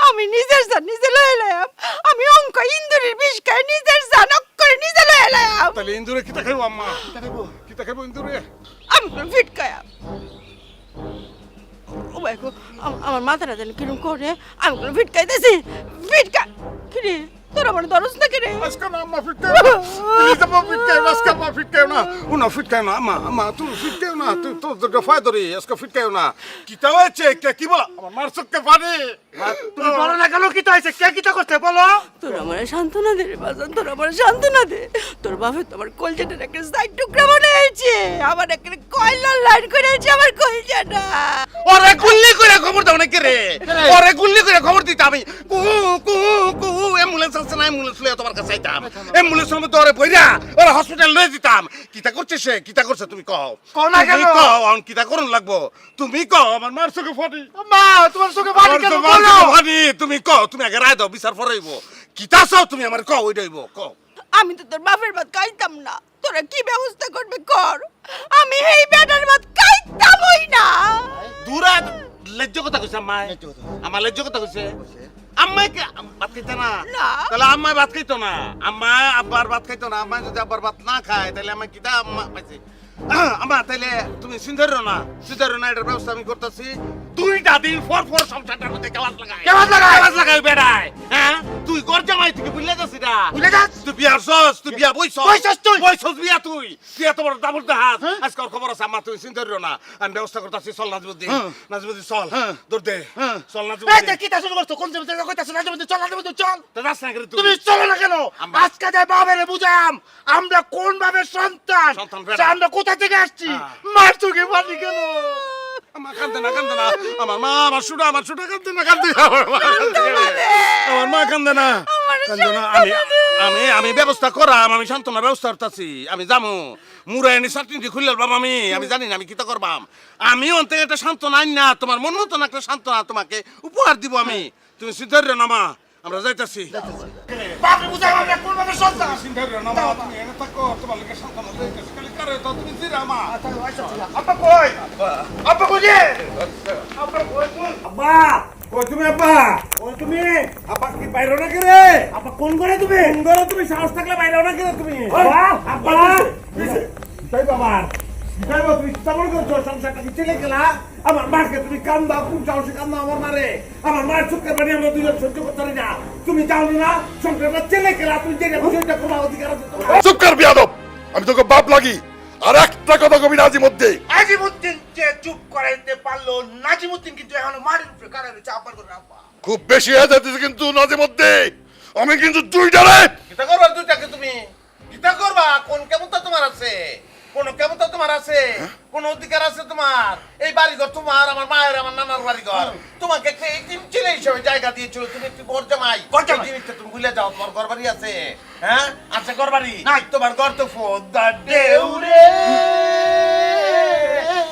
আমি নিজের জান নিজে লয়ে এলাম। আমি অঙ্ক ইন্দুরের বিষ খাই নিজের জান করে নিজে লয়ে এলাম। তাহলে ইন্দুরে কিতা খাইবো আম্মা? কিতা খাইবো ইন্দুরে? আমি ফিট খায়া ও ভাই গো, আমার মাথাটা যেন কিরম করে। আমি কোনো ফিট খাইতেছি, ফিট খা কিরে তোর আমার দরজ না কিরে? আজকে না আম্মা ফিট খাইবো, প্লিজ আম্মা ফিট খাইবো, আজকে আম্মা ফিট খাইবো না। উনা ফিট খাইবো না আম্মা, আম্মা তুই ফিট খাইবো না, তুই তোর ফায় ধরি আজকে ফিট খাইবো না। কিতা হয়েছে? কি বলো? আমার মার চোখকে পানি। তুমি বলো না কেন কিতা হয়েছে? কে কিতা করতে বলো? তোর আমার সান্ত্বনা দে রে বাজান, তোর আমার সান্ত্বনা দে। তোর বাপে তোমার কলজাটার একটা সাইড টুকরা বানিয়েছে, আমার একটা কয়লা লাইন করেছে আমার কলজাটা। ওরে গুল্লি করে খবর দাও না কে রে? ওরে গুল্লি করে খবর দিতে আমি কু কু কু অ্যাম্বুলেন্স আছে না? অ্যাম্বুলেন্স লইয়া তোমার কাছে আইতাম, অ্যাম্বুলেন্সের মধ্যে ওরে বইরা ওরে হসপিটাল লয়ে দিতাম। কিতা করছে সে? কিতা করছে তুমি কও? কও না কেন? তুমি কও অন কিতা করন লাগবো? তুমি কও আমার মার চোখে ফানি। মা তোমার চোখে পানি কেন তোমার বলো? চোখে ফানি তুমি কও, তুমি আগে রায় দাও, বিচার ফরাইব। কিতা চাও তুমি আমার কও, ওইটাইব কও। আমি তো তোর বাপের ভাত খাইতাম না, তোরা কি ব্যবস্থা করবে কর। আমি এই বেটার ভাত খাইতামই না। দূরা লজ্জ কথা কইছে আম্মাই, আমার লজ্জ কথা কইছে। আম্মাই কে ভাত খাইতে না? না। তাহলে আম্মাই ভাত খাইতো না, আম্মা আব্বার ভাত খাইতো না। আম্মা যদি আব্বার ভাত না খায় তাহলে আমি কিতা আম্মা পাইছি? আম্মা তাইলে তুমি সিন্ধারো না, সিন্ধারো না, এটার ব্যবস্থা আমি করতেছি। দুইটা দিন পর সংসারটার মধ্যে কেলাস লাগাই, কেলাস লাগাই? কেলাস লাগাই বেড়ায়। হ্যাঁ তুই গর জামাই থেকে বুঝলে যাচ্ছি না? ভুলে যাস? তুই বিয়ার সস, তুই বিয়া বইছস, বইছস তুই? বইছস বিয়া তুই, বিয়া তোমার দাবুর দাহাত। আজকে ওর খবর আছে আম্মা, তুমি সিন্ধারো না, আমি ব্যবস্থা করতেছি। চল নাজবুদ্দিন, নাজবুদ্দিন চল, দৌড় দে, চল এই নাজবুদ্দিন। যে কিতা শুরু করছো? কোন জমিতে কইতাছ না? জমিতে চল, জমিতে চল। তা যাস না করে তুমি চলো না কেন? আম্মা। আজকে যাই বাবারে বুঝাম আমরা কোন ভাবের সন্তান, সন্তান বেড়া। সে আমরা কোথা থেকে আসছি। হ্যাঁ। মার চোখে পানি কেন? আমার কান্দে না, কান্দে না, আমার মা, আমার সুডা কান্দে না, কান্দে না, আমার মা কান্দে না, আমার মা কান্দে না, কান্দে না। আমি ব্যবস্থা করাম, আমি সান্ত্বনা ব্যবস্থা করতেছি। আমি যামু মুরায়নি চাটনিটি খুললাম আমি জানি না আমি কিতা করবাম। আমি অন্তে একটা সান্ত্বনা আইন না, তোমার মন মতন একটা সান্ত্বনা তোমাকে উপহার দিব আমি। তুমি চিন্তা করিও না মা, আমরা যাইতাছি। বাপরে বুঝাম আমরা কোন ভাবের সন্তান। চিন্তা করিও না মা, তুমি এনে থাকো, তোমার লাগে সান্ত্বনা যাইতাছি। খালি কারে তো তুমি জিরা মা। আব্বা কই? আব্বা কই রে? আব্বা কই? আব্বা কই তুমি আব্বা? কই তুমি? আব্বা কি বাইরে না করে? আব্বা কোন ঘরে তুমি? কোন ঘরে তুমি? সাহস থাকলে বাইরে না করে তুমি? আব্বা আব্বা তাই বাবা তাই বাবা তুমি কেমন করছো? সংসারটা কি চলে গেলা? আমার মাকে তুমি কান্দা, কোন সাহসে কান্দা আমার মারে? আমার মায়ের চোখের পানি আমরা দুজন সহ্য করতে পারি না। তুমি জানো না সংসারটা চলে গেলা, তুমি যেটা বুঝে কোনো অধিকার আছে তোমার? চুপ কর বিয়াদব, আমি তোকে বাপ লাগি। আর একটা কথা কবি না মধ্যে। আজিমুদ্দিন যে চুপ করাইতে পারলো, নাজিমুদ্দিন কিন্তু এখন মাটির উপরে কারারে চাপার করে আব্বা। খুব বেশি হয়ে যাচ্ছে কিন্তু মধ্যে। আমি কিন্তু দুইটা রে। কিতা করবা দুইটাকে তুমি? কিতা করবা? কোন কেমনটা তোমার আছে? কোন কেমনটা তোমার আছে? কোন অধিকার আছে তোমার? এই বাড়িঘর তোমার, আমার মায়ের, আমার নানার বাড়িঘর। তোমাকে একটা এতিম ছেলে হিসেবে জায়গা দিয়েছিল, তুমি একটু ঘর জামাই। এই জিনিসটা তুমি ভুলে যাও, তোমার ঘর বাড়ি আছে? হ্যাঁ আছে ঘর বাড়ি? নাই, তোমার ঘর তো ফোদা দেউরে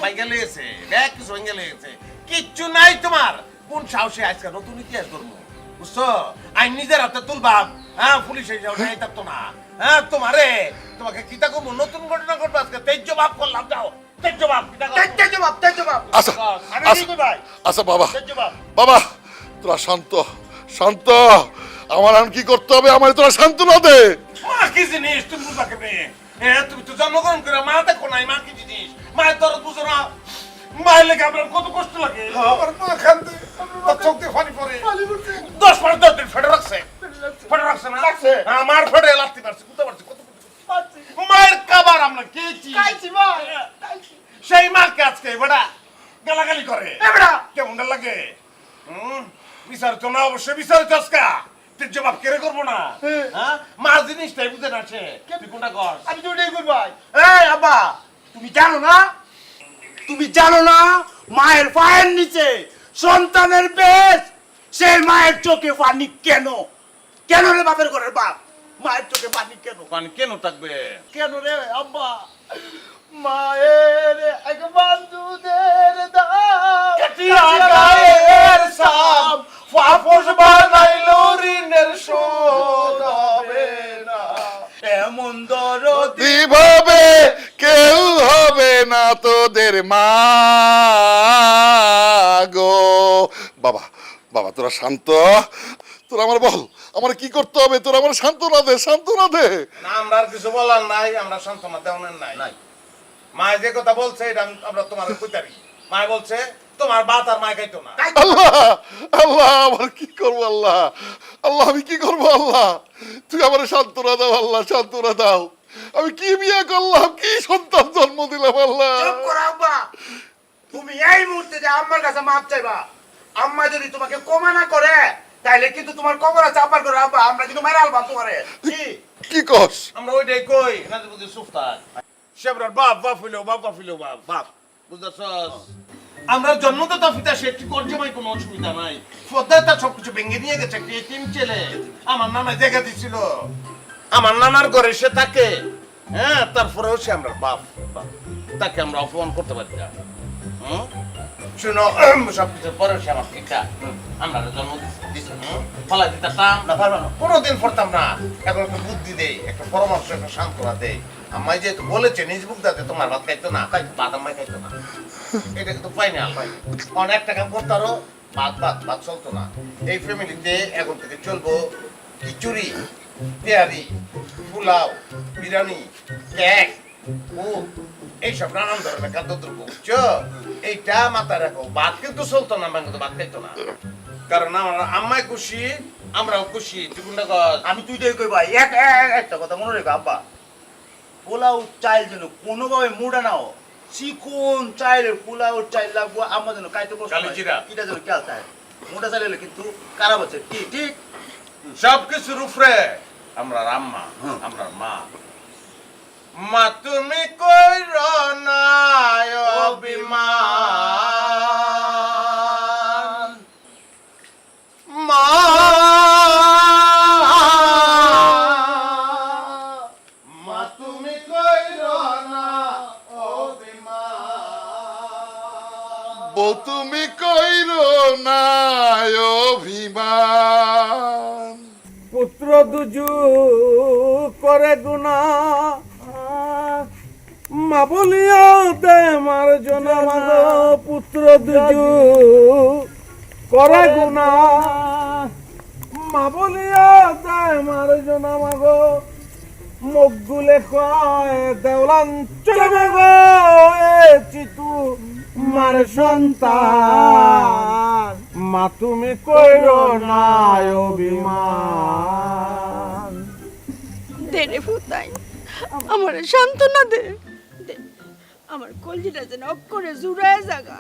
ভাঙ্গা লেগেছে, দেখ কিছু ভাঙ্গা লেগেছে, কিচ্ছু নাই তোমার। কোন সাহসে আজকে নতুন ইতিহাস করবো? বুঝছো? আইন নিজের হাতে তুলবাম, হ্যাঁ পুলিশ এই থাকতো না। হ্যাঁ তোমাকে কিতা করবো? নতুন ঘটনা ঘটবো আজকে, তেজ্য ভাব করলাম। যাও তেজ্য ভাব, কিতা করবো? তেজ বাপ আচ্ছা আমি আচ্ছা, কি ভাই? আচ্ছা বাবা, তেজ বাপ বাবা তোরা শান্ত শান্ত। আমার আর কি করতে হবে? আমার তোরা সান্ত্বনা দে। মা কি জিনিস তুমি বুঝবা কেমনে? হ্যাঁ তুমি তো জন্মগ্রহণ করে মা দেখো নাই, মা কি জিনিস? মায়ের দরদ বুঝো না? মায়ের লেগে আপনার কত কষ্ট লাগে। আমার মা কান্দে, তার চোখ দিয়ে পানি পড়ে। 10 দিন ফেটে রাখছে, ফেটে রাখছে না? হ্যাঁ মার ফেটে লাগতে পারছে, কুতে পারছে, কত মায়ের কাবার আমরা খেয়েছি। সেই মাকে আজকে বেটা গালাগালি করে, কেমন লাগে? বিচার তো না, অবশ্যই বিচার তো আজকে জবাব কেড়ে করবো না। হ্যাঁ মা জিনিসটাই বুঝে না, সে তুই কোনটা কর? আমি তো ওটাই করি ভাই। এই আব্বা তুমি জানো না, তুমি জানো না মায়ের পায়ের নিচে সন্তানের পেট, সেই মায়ের চোখে পানি কেন? কেন রে বাপের ঘরের বাপ, মায়ের চোখে পানি কেন? পানি কেন থাকবে? কেন রে আব্বা? মায়ের এক বন্ধুদের দাম কাটিয়া গায়ের সাম, ফাফুস বানাইলো ঋণের শোধ হবে না। এমন দরদ দিভাবে কেউ হবে না তো তোদের মা গো। বাবা বাবা তোরা শান্ত, তোরা আমার বল আমার কি করতে হবে, তোরা আমার সান্ত্বনা দে, সান্ত্বনা দে। না আমরা আর কিছু বলার নাই, আমরা সান্ত্বনা দেওয়ার নাই। মা যে কথা বলছে এটা আমরা তোমার কইতারি। মা বলছে তোমার বাত আর মা খাইতো না। আল্লাহ আল্লাহ আমার কি করবো আল্লাহ, আল্লাহ আমি কি করবো আল্লাহ, তুই আমার সান্ত্বনা দাও আল্লাহ, সান্ত্বনা দাও। আমি কি বিয়ে করলাম, কি সন্তান জন্ম দিলাম আল্লাহ। চুপ করো আব্বা, তুমি এই মুহূর্তে যে আম্মার কাছে মাপ চাইবা, আম্মা যদি তোমাকে ক্ষমা না করে তাহলে কিন্তু তোমার কবর আছে আব্বার করে আব্বা, আমরা কিন্তু মেরে আলবাম তোমারে। কি কস? আমরা ওইটাই কই না যে বুঝি সুফতার শেবরার বাপ বাপ হইলো বাপ বুঝছস? আমরা জন্মদাতা পিতা সে ঠিক করছে ভাই, কোনো অসুবিধা নাই। ফদ্দা তার সবকিছু ভেঙে নিয়ে গেছে, একটা এতিম ছেলে। আমার নানা জায়গা দিছিল, আমার নানার ঘরে সে থাকে। হ্যাঁ, তারপরেও সে আমরা বাপ, তাকে আমরা অপমান করতে পারি না। শুনো, সবকিছু পরে সে আমার পিতা, আমরা জন্ম দিছে ফলা দিতাম না, পারবো না, কোনোদিন পড়তাম না। এখন একটা বুদ্ধি দেই, একটা পরামর্শ, একটা সান্ত্বনা দেই। আম্মাই যেহেতু বলেছে নিজ বুক দাতে তোমার ভাত খাইতো না, ভাত আম্মাই খাইতো না, এটা কিন্তু ফাইনাল। অনেক টাকা করতারও ভাত চলতো না। এই ফ্যামিলিতে এখন থেকে চলবো খিচুড়ি, তেয়ারি, পোলাও, বিরিয়ানি, কেক, এইসব নানান ধরনের খাদ্যদ্রব্য, বুঝছো? এইটা মাথায় রাখো। ভাত কিন্তু চলতো না, কিন্তু ভাত খাইতো না। কারণ আমার আম্মাই খুশি, আমরাও খুশি। তুই আমি তুই তো কই ভাই, একটা কথা মনে রেখো আব্বা, পোলাও চাইল যেন কোনোভাবে মুড়া নাও, চিকন চাইলের পোলাও চাইল লাগবো আম্মা যেন কাইতে বসে কালিজিরা। এটা যেন খেয়াল চাই, মোটা চাইলে কিন্তু খারাপ হচ্ছে। ঠিক ঠিক সবকিছুর উপরে আমরা আম্মা, আমরা মা। মা তুমি কইর না অভিমান, মা মা তুমি কইর না অভিমান, বউ তুমি কইরো না অভিমান। পুত্র দুজু করে গুনা, মা বলিয়া দে মার জনা মাগো। পুত্র দুজু করে গুনা, মা বলিয়া দে মার জনা মাগো। মুখ গুলে কয় দেওলান চলে মাগো, এ চিতু মার সন্তান, মা তুমি কইরো না অভিমান। দে রে ফুতাই, আমার সান্ত্বনা দে। আমার কলজিটা যেন অক্ষরে জুড়ায় জাগা।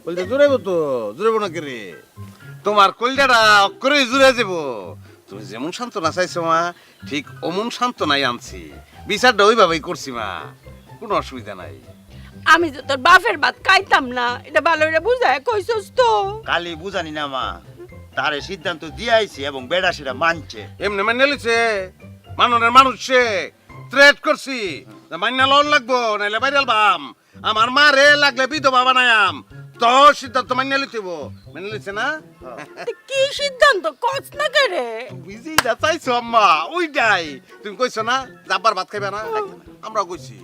কলজা জুড়াইব তো, জুড়াইব না রে। তোমার কলজাটা অক্ষরে জুড়ে যাব। তুমি যেমন সান্ত্বনা চাইছো মা, ঠিক অমন সান্ত্বনাই আনছি। বিচারটা ওইভাবেই করছি মা, কোনো অসুবিধা নাই। আমি তো তোর বাপের ভাত খাইতাম না, এটা ভালো করে বুঝায় কইছস তো। কালি বুঝানি না মা, তারে সিদ্ধান্ত দিয়ে আইছি এবং বেড়া সেটা মানছে। এমনি মান্য লিছে, মাননের মানুষ সে থ্রেট করছি, মান্না লন লাগবো নাইলে বাইরাল বাম। আমার মা রে লাগলে বিধবা বানায়াম, তো সিদ্ধান্ত মান্য লিতেব। মেনে লিছে না? কি সিদ্ধান্ত কস না করে? তুমি যেটা চাইছো আম্মা ওইটাই। তুমি কইছো না যাবার ভাত খাইবে না, আমরা কইছি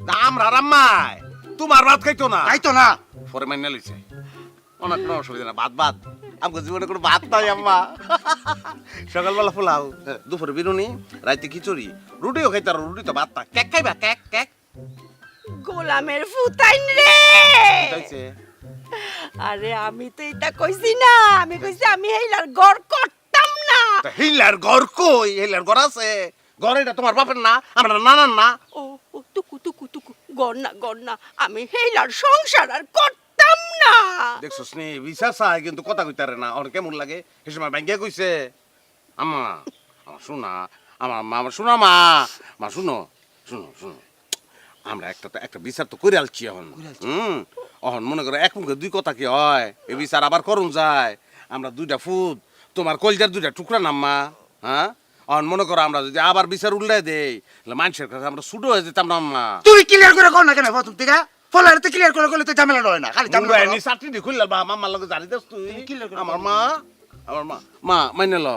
না আমরা আম্মাই তোমার ভাত খাইতো না, তাই তো না পরে মাইনা লইছে। অনেক কোনো অসুবিধা না, ভাত ভাত আমাকে জীবনে কোনো ভাত নাই আম্মা। সকালবেলা পোলাও, দুপুরে বিরুনি, রাইতে খিচুড়ি, রুটিও খাইতে, রুটি তো ভাত না। কেক খাইবা? কেক কেক গোলামের ফুতাইন রে। খাইছে। আরে আমি তো এটা কইছি না, আমি কইছি আমি এইলার গড় করতাম না। তা হিলার ঘর কই? হিলার ঘর আছে? ঘর এটা তোমার বাপের না, আমরা নানার না। ও ও টুকু টুকু টুকু গড় না, আমি এইলার সংসার আর করতাম না। দেখছস নি বিচার চাই কিন্তু কথা কইতারে না। ওর কেমন লাগে সে সময় ব্যাংকে কইছে আম্মা আমার শোনা, আমার মা, আমার শোনা মা, মা শুনো শুনো শুনো, আমরা একটা বিচার তো করে আলছি এখন। অহন মনে করো এক মুখে দুই কথা কি হয়, এই বিচার আবার করুন যায়। আমরা দুইটা ফুদ, তোমার কলজার দুইটা টুকরা নাম্মা। হ্যাঁ, অহন মনে করো আমরা যদি আবার বিচার উল্লাই দেই, মানুষের কাছে আমরা ছুটো হয়ে যেতাম না আম্মা। তুই ক্লিয়ার করে কর না কেন প্রথম থেকে? ফলারে ক্লিয়ার করে করলে তো ঝামেলা হয় না, খালি ঝামেলা হয়। চাকরি খুললে বা মামার লগে জানি দেস তুই। আমার মা, আমার মা, মা মাইনে ল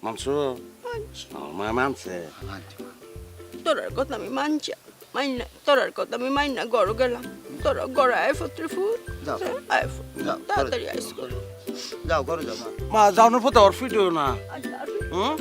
মানছো, আমার মা মানছে। তোরার কথা আমি মানছি, মাইনা তোরার কথা আমি মাইনা গড় গেলাম। তোরা গড় আইফত্রে ফুট যাও। আইফোন যাও, তাড়াতাড়ি আইস যাও ঘরে যাও মা মা যাওয়ানোর পথে ওর ফিট হইও না আচ্ছা হুম